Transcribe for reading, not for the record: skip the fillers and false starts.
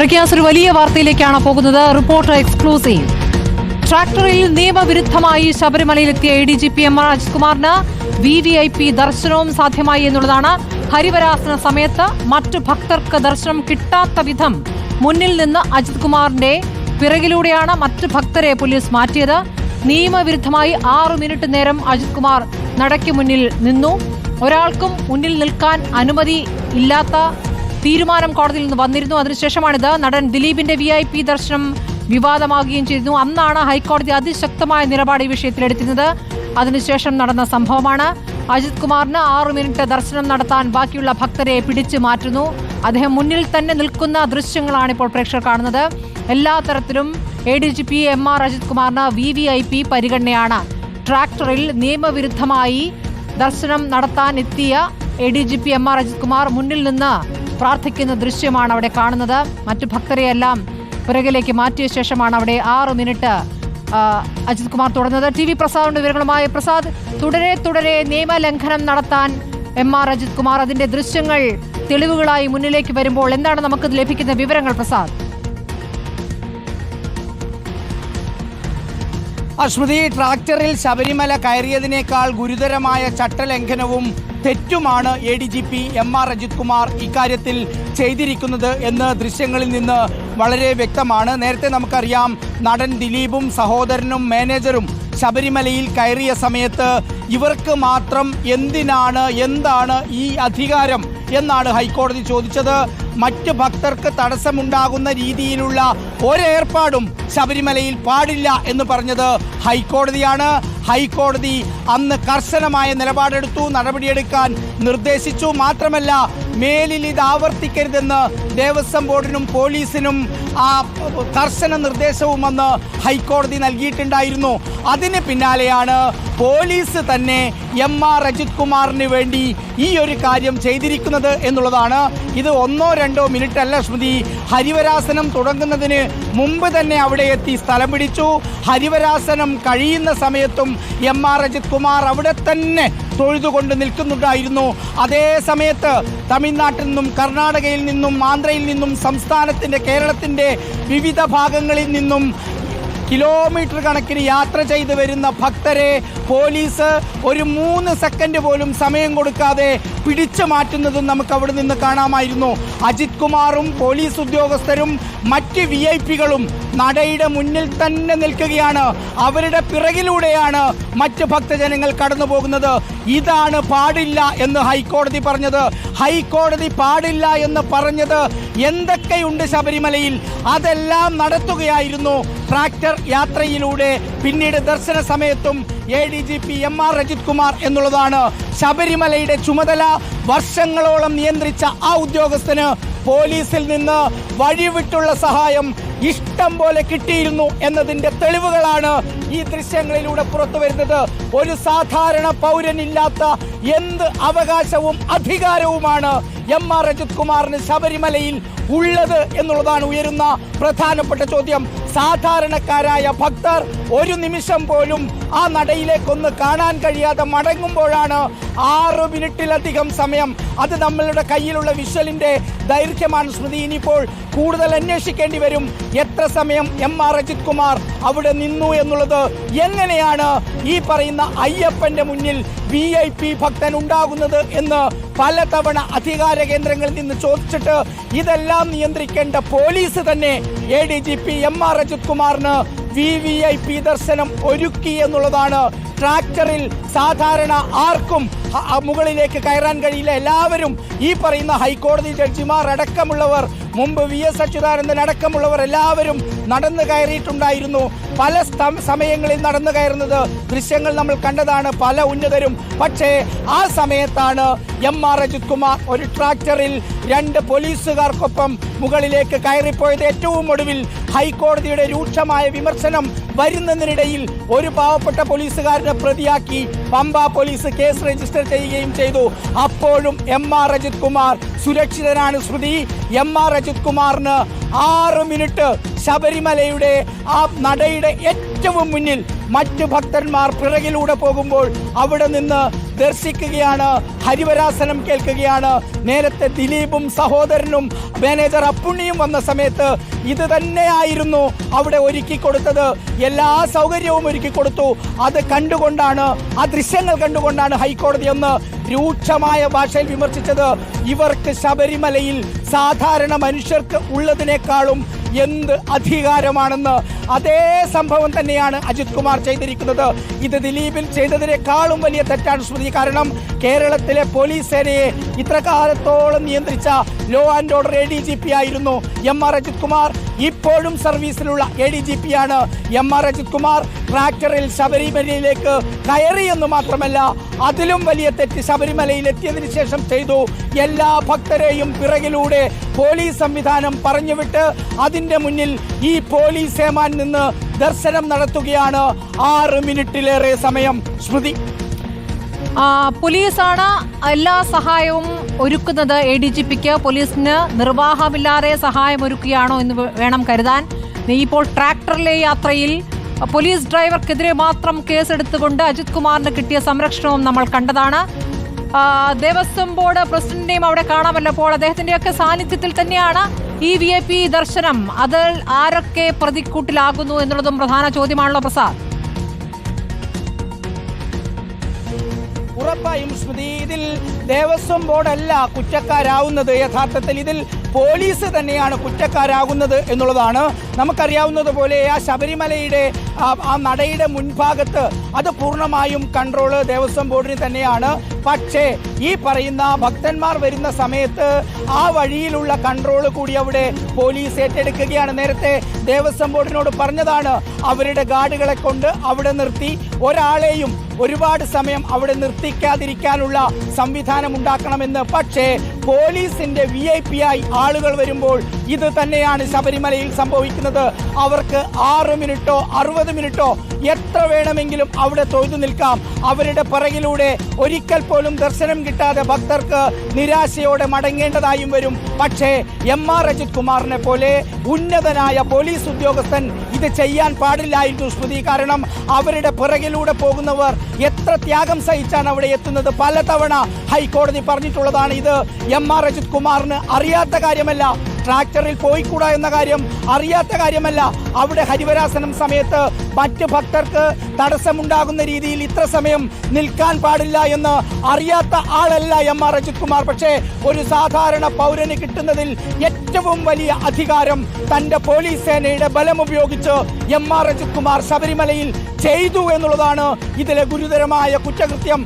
പ്രഖ്യാസ് ഒരു വലിയ വാർത്തയിലേക്കാണ് പോകുന്നത്. Reporter exclusive. ട്രാക്ടറിൽ നിയമവിരുദ്ധമായി ശബരിമലയിലെത്തിയ ADGP MR അജിത് കുമാറിന് VVIP ദർശനവും സാധ്യമായി എന്നുള്ളതാണ്. ഹരിവരാസന സമയത്ത് മറ്റു ഭക്തർക്ക് ദർശനം കിട്ടാത്ത വിധം മുന്നിൽ നിന്ന് അജിത് കുമാറിന്റെ പിറകിലൂടെയാണ് മറ്റു ഭക്തരെ പോലീസ് മാറ്റിയത്. നിയമവിരുദ്ധമായി 6 മിനിറ്റ് നേരം അജിത് കുമാർ നടയ്ക്ക് മുന്നിൽ നിന്നു. ഒരാൾക്കും മുന്നിൽ നിൽക്കാൻ അനുമതി ഇല്ലാത്ത തീരുമാനം കോടതിയിൽ നിന്ന് വന്നിരുന്നു. അതിനുശേഷമാണിത്. നടൻ ദിലീപിന്റെ VIP ദർശനം വിവാദമാകുകയും ചെയ്തിരുന്നു. അന്നാണ് ഹൈക്കോടതി അതിശക്തമായ നിലപാട് ഈ വിഷയത്തിൽ എടുത്തിരുന്നത്. അതിനുശേഷം നടന്ന സംഭവമാണ്. അജിത് കുമാറിന് 6 മിനിറ്റ് ദർശനം നടത്താൻ ബാക്കിയുള്ള ഭക്തരെ പിടിച്ചു മാറ്റുന്നു. അദ്ദേഹം മുന്നിൽ തന്നെ നിൽക്കുന്ന ദൃശ്യങ്ങളാണ് ഇപ്പോൾ പ്രേക്ഷകർ കാണുന്നത്. എല്ലാ തരത്തിലും ADGP MR അജിത് കുമാറിന് VVIP പരിഗണനയാണ്. ട്രാക്ടറിൽ നിയമവിരുദ്ധമായി ദർശനം നടത്താൻ എത്തിയ ADGP MR അജിത് കുമാർ മുന്നിൽ നിന്ന് പ്രാർത്ഥിക്കുന്ന ദൃശ്യമാണ് അവിടെ കാണുന്നത്. മറ്റു ഭക്തരെയെല്ലാം പിറകിലേക്ക് മാറ്റിയ ശേഷമാണ് അവിടെ 6 മിനിറ്റ് അജിത് കുമാർ തുടർന്നത്. TV പ്രസാദിന്റെ വിവരങ്ങളുമായി പ്രസാദ്. തുടരെ നിയമലംഘനം നടത്താൻ MR അജിത് കുമാർ, അതിന്റെ ദൃശ്യങ്ങൾ തെളിവുകളായി മുന്നിലേക്ക് വരുമ്പോൾ എന്താണ് നമുക്ക് ലഭിക്കുന്ന വിവരങ്ങൾ പ്രസാദ്? അശ്മതി, ട്രാക്ടറിൽ ശബരിമല കയറിയതിനേക്കാൾ ഗുരുതരമായ ചട്ടലംഘനവും തെറ്റുമാണ് ADGP MR അജിത് കുമാർ ഇക്കാര്യത്തിൽ ചെയ്തിരിക്കുന്നത് എന്ന് ദൃശ്യങ്ങളിൽ നിന്ന് വളരെ വ്യക്തമാണ്. നേരത്തെ നമുക്കറിയാം, നടൻ ദിലീപും സഹോദരനും മാനേജറും ശബരിമലയിൽ കയറിയ സമയത്ത് ഇവർക്ക് മാത്രം എന്താണ് ഈ അധികാരം എന്നാണ് ഹൈക്കോടതി ചോദിച്ചത്. മറ്റ് ഭക്തർക്ക് തടസ്സമുണ്ടാകുന്ന രീതിയിലുള്ള ഒരേർപ്പാടും ശബരിമലയിൽ പാടില്ല എന്ന് പറഞ്ഞത് ഹൈക്കോടതിയാണ്. ഹൈക്കോടതി അന്ന് കർശനമായ നിലപാടെടുത്തു, നടപടിയെടുക്കാൻ നിർദ്ദേശിച്ചു. മാത്രമല്ല, മേലിൽ ഇത് ആവർത്തിക്കരുതെന്ന് ദേവസ്വം ബോർഡിനും പോലീസിനും കർശന നിർദ്ദേശവും അന്ന് ഹൈക്കോടതി നൽകിയിട്ടുണ്ടായിരുന്നു. അതിന് പിന്നാലെയാണ് പോലീസ് തന്നെ MR അജിത് കുമാറിന് വേണ്ടി ഈ ഒരു കാര്യം ചെയ്തിരിക്കുന്നത് എന്നുള്ളതാണ്. ഇത് 1-2 മിനിറ്റ് അല്ല സ്മൃതി. ഹരിവരാസനം തുടങ്ങുന്നതിന് മുമ്പ് തന്നെ അവിടെ എത്തി സ്ഥലം പിടിച്ചു. ഹരിവരാസനം കഴിയുന്ന സമയത്തും MR അജിത് കുമാർ അവിടെ തന്നെ തൊഴുതുകൊണ്ട് നിൽക്കുന്നുണ്ടായിരുന്നു. അതേ സമയത്ത് തമിഴ്നാട്ടിൽ നിന്നും കർണാടകയിൽ നിന്നും ആന്ധ്രയിൽ നിന്നും സംസ്ഥാനത്തിൻ്റെ കേരളത്തിൻ്റെ വിവിധ ഭാഗങ്ങളിൽ നിന്നും കിലോമീറ്റർ കണക്കിന് യാത്ര ചെയ്ത് വരുന്ന ഭക്തരെ പോലീസ് ഒരു 3 സെക്കൻഡ് പോലും സമയം കൊടുക്കാതെ പിടിച്ചു മാറ്റുന്നതും നമുക്ക് അവിടെ നിന്ന് കാണാമായിരുന്നു. അജിത് കുമാറും പോലീസ് ഉദ്യോഗസ്ഥരും മറ്റ് VIPകളും നടയുടെ മുന്നിൽ തന്നെ നിൽക്കുകയാണ്. അവരുടെ പിറകിലൂടെയാണ് മറ്റ് ഭക്തജനങ്ങൾ കടന്നു പോകുന്നത്. ഇതാണ് പാടില്ല എന്ന് ഹൈക്കോടതി പറഞ്ഞത്. ഹൈക്കോടതി പാടില്ല എന്ന് പറഞ്ഞത് എന്തൊക്കെയുണ്ട് ശബരിമലയിൽ, അതെല്ലാം നടത്തുകയായിരുന്നു ട്രാക്ടർ യാത്രയിലൂടെ. പിന്നീട് ദർശന സമയത്തും ADGP MR അജിത് കുമാർ എന്നുള്ളതാണ്. ശബരിമലയുടെ ചുമതല വർഷങ്ങളോളം നിയന്ത്രിച്ച ആ ഉദ്യോഗസ്ഥന് പോലീസിൽ നിന്ന് വഴിവിട്ടുള്ള സഹായം ഇഷ്ടം പോലെ കിട്ടിയിരുന്നു എന്നതിൻ്റെ തെളിവുകളാണ് ഈ ദൃശ്യങ്ങളിലൂടെ പുറത്തു വരുന്നത്. ഒരു സാധാരണ പൗരനില്ലാത്ത എന്ത് അവകാശവും അധികാരവുമാണ് MR അജിത് കുമാറിന് ശബരിമലയിൽ ഉള്ളത് എന്നുള്ളതാണ് ഉയരുന്ന പ്രധാനപ്പെട്ട ചോദ്യം. സാധാരണക്കാരായ ഭക്തർ ഒരു നിമിഷം പോലും ആ നടയിലേക്കൊന്ന് കാണാൻ കഴിയാതെ മടങ്ങുമ്പോഴാണ് 6 മിനിറ്റിലധികം സമയം. അത് നമ്മളുടെ കയ്യിലുള്ള വിഷ്വലിന്റെ ദൈർഘ്യമാണ് സ്മൃതി. ഇനിയിപ്പോൾ കൂടുതൽ അന്വേഷിക്കേണ്ടി വരും എത്ര സമയം MR അജിത് കുമാർ അവിടെ നിന്നു എന്നുള്ളത്. എങ്ങനെയാണ് ഈ പറയുന്ന അയ്യപ്പന്റെ മുന്നിൽ VIP ഭക്തൻ ഉണ്ടാകുന്നത് എന്ന് പലതവണ അധികാര കേന്ദ്രങ്ങളിൽ നിന്ന് ചോദിച്ചിട്ട് ഇതെല്ലാം നിയന്ത്രിക്കേണ്ട പോലീസ് തന്നെ ADGP MR അജിത് കുമാറിന് VVIP ദർശനം ഒരുക്കി എന്നുള്ളതാണ്. ട്രാക്ടറിൽ സാധാരണ ആർക്കും മുകളിലേക്ക് കയറാൻ കഴിയില്ല. എല്ലാവരും ഈ പറയുന്ന ഹൈക്കോടതി ജഡ്ജിമാർ അടക്കമുള്ളവർ, മുമ്പ് VS അച്യുതാനന്ദൻ അടക്കമുള്ളവർ എല്ലാവരും നടന്നു കയറിയിട്ടുണ്ടായിരുന്നു. പല സമയങ്ങളിൽ നടന്നു കയറുന്നത് ദൃശ്യങ്ങൾ നമ്മൾ കണ്ടതാണ്, പല ഉന്നതരും. പക്ഷേ ആ സമയത്താണ് MR അജിത് കുമാർ ഒരു ട്രാക്ടറിൽ 2 പോലീസുകാർക്കൊപ്പം മുകളിലേക്ക് കയറിപ്പോയത്. ഏറ്റവും ഒടുവിൽ ഹൈക്കോടതിയുടെ രൂക്ഷമായ വിമർശനം വരുന്നതിനിടയിൽ ഒരു പാവപ്പെട്ട പോലീസുകാരനെ പ്രതിയാക്കി പമ്പ പോലീസ് കേസ് രജിസ്റ്റർ ചെയ്യുകയും ചെയ്തു. അപ്പോഴും MR അജിത് കുമാർ സുരക്ഷിതനാണ് സ്മൃതി. MR അജിത് കുമാറിന് 6 മിനിറ്റ് ശബരിമലയുടെ ആ നടയുടെ ഏറ്റവും മുന്നിൽ മറ്റു ഭക്തന്മാർ പിറകിലൂടെ പോകുമ്പോൾ അവിടെ നിന്ന് ദർശിക്കുകയാണ്, ഹരിവരാസനം കേൾക്കുകയാണ്. നേരത്തെ ദിലീപും സഹോദരനും മാനേജർ അപ്പുണ്ണിയും വന്ന സമയത്ത് ഇത് തന്നെയായിരുന്നു അവിടെ ഒരുക്കി കൊടുത്തത്. എല്ലാ സൗകര്യവും ഒരുക്കി കൊടുത്തു. അത് കണ്ടുകൊണ്ടാണ്, ആ ദൃശ്യങ്ങൾ കണ്ടുകൊണ്ടാണ് ഹൈക്കോടതി ഒന്ന് രൂക്ഷമായ ഭാഷയിൽ വിമർശിച്ചത്. ഇവർക്ക് ശബരിമലയിൽ സാധാരണ മനുഷ്യർക്ക് ഉള്ളതിനേക്കാളും എന്ത് അധികാരമാണെന്ന്. അതേ സംഭവം തന്നെയാണ് അജിത് കുമാർ ചെയ്തിരിക്കുന്നത്. ഇത് ദിലീപിൽ ചെയ്തതിനേക്കാളും വലിയ തെറ്റാണ് സ്മൃതി. കാരണം കേരളത്തിലെ പോലീസ് സേനയെ ഇത്ര കാലത്തോളം നിയന്ത്രിച്ച ലോ ആൻഡ് ഓർഡർ ADGP ആയിരുന്നു MR അജിത് കുമാർ. ഇപ്പോഴും സർവീസിലുള്ള ADGP ആണ് MR അജിത് കുമാർ. ട്രാക്ടറിൽ ശബരിമലയിലേക്ക് കയറിയെന്ന് മാത്രമല്ല, അതിലും വലിയ തെറ്റ് ശബരിമലയിൽ എത്തിയതിനു ശേഷം ചെയ്തു. എല്ലാ ഭക്തരെയും പിറകിലൂടെ പോലീസ് സംവിധാനം പറഞ്ഞുവിട്ട് അതിന്റെ മുന്നിൽ ഈ പോലീസ് ഏമാൻ നിന്ന് ദർശനം നടത്തുകയാണ് 6 മിനിറ്റിലേറെ സമയം. സ്മൃതി, പോലീസാണ് എല്ലാ സഹായവും ഒരുക്കുന്നത്. ADGPക്ക് പോലീസിന് നിർവാഹമില്ലാതെ സഹായം ഒരുക്കുകയാണോ എന്ന് വേണം കരുതാൻ. ഇപ്പോൾ ട്രാക്ടറിലെ യാത്രയിൽ പോലീസ് ഡ്രൈവർക്കെതിരെ മാത്രം കേസെടുത്തുകൊണ്ട് അജിത് കുമാറിന് കിട്ടിയ സംരക്ഷണവും നമ്മൾ കണ്ടതാണ്. ദേവസ്വം ബോർഡ് പ്രസിഡന്റിനെയും അവിടെ കാണാമല്ലോ. അപ്പോൾ അദ്ദേഹത്തിന്റെയൊക്കെ സാന്നിധ്യത്തിൽ തന്നെയാണ് ഈ VIP ദർശനം. അതിൽ ആരൊക്കെ പ്രതിക്കൂട്ടിലാകുന്നു എന്നുള്ളതും പ്രധാന ചോദ്യമാണല്ലോ പ്രസാദ്. ഉറപ്പായും സ്മൃതി, ഇതിൽ ദേവസ്വം ബോർഡല്ല കുറ്റക്കാരാവുന്നത്. യഥാർത്ഥത്തിൽ ഇതിൽ പോലീസ് തന്നെയാണ് കുറ്റക്കാരാകുന്നത് എന്നുള്ളതാണ്. നമുക്കറിയാവുന്നതുപോലെ ആ ശബരിമലയുടെ ആ നടയുടെ മുൻഭാഗത്ത് അത് പൂർണ്ണമായും കൺട്രോള് ദേവസ്വം ബോർഡിന് തന്നെയാണ്. പക്ഷേ ഈ പറയുന്ന ഭക്തന്മാർ വരുന്ന സമയത്ത് ആ വഴിയിലുള്ള കൺട്രോള് കൂടി അവിടെ പോലീസ് ഏറ്റെടുക്കുകയാണ്. നേരത്തെ ദേവസ്വം ബോർഡിനോട് പറഞ്ഞതാണ് അവരുടെ ഗാർഡുകളെ കൊണ്ട് അവിടെ നിർത്തി ഒരാളെയും ഒരുപാട് സമയം അവിടെ നിർത്തിക്കാതിരിക്കാനുള്ള സംവിധാനം ഉണ്ടാക്കണമെന്ന്. പക്ഷേ പോലീസിന്റെ VIP ആയി ആളുകൾ വരുമ്പോൾ ഇത് തന്നെയാണ് ശബരിമലയിൽ സംഭവിക്കുന്നത്. അവർക്ക് 6 മിനിറ്റോ 60 മിനിറ്റോ എത്ര വേണമെങ്കിലും അവിടെ തൊഴുതു നിൽക്കാം. അവരുടെ പിറകിലൂടെ ഒരിക്കൽ പോലും ദർശനം കിട്ടാതെ ഭക്തർക്ക് നിരാശയോടെ മടങ്ങേണ്ടതായും വരും. പക്ഷേ MR അജിത് കുമാറിനെ പോലെ ഉന്നതനായ പോലീസ് ഉദ്യോഗസ്ഥൻ ഇത് ചെയ്യാൻ പാടില്ലായിരുന്നു സ്മൃതി. കാരണം അവരുടെ പിറകിലൂടെ പോകുന്നവർ എത്ര ത്യാഗം സഹിച്ചാണ് അവിടെ എത്തുന്നത്. പലതവണ ഹൈക്കോടതി പറഞ്ഞിട്ടുള്ളതാണ്. ഇത് MR അജിത് കുമാറിന് അറിയാത്ത കാര്യമല്ല. ട്രാക്ടറിൽ പോയിക്കൂടാ എന്ന കാര്യം അറിയാത്ത കാര്യമല്ല. അവിടെ ഹരിവരാസനം സമയത്ത് മറ്റ് ഭക്തർക്ക് തടസ്സമുണ്ടാകുന്ന രീതിയിൽ ഇത്ര സമയം നിൽക്കാൻ പാടില്ല എന്ന് അറിയാത്ത ആളല്ല MR അജിത് കുമാർ. പക്ഷേ ഒരു സാധാരണ പൗരന് കിട്ടുന്നതിൽ ഏറ്റവും വലിയ അധികാരം തന്റെ പോലീസ് സേനയുടെ ബലമുപയോഗിച്ച് MR അജിത് കുമാർ ശബരിമലയിൽ ചെയ്തു എന്നുള്ളതാണ് ഇതിലെ ഗുരുതരമായ കുറ്റകൃത്യം.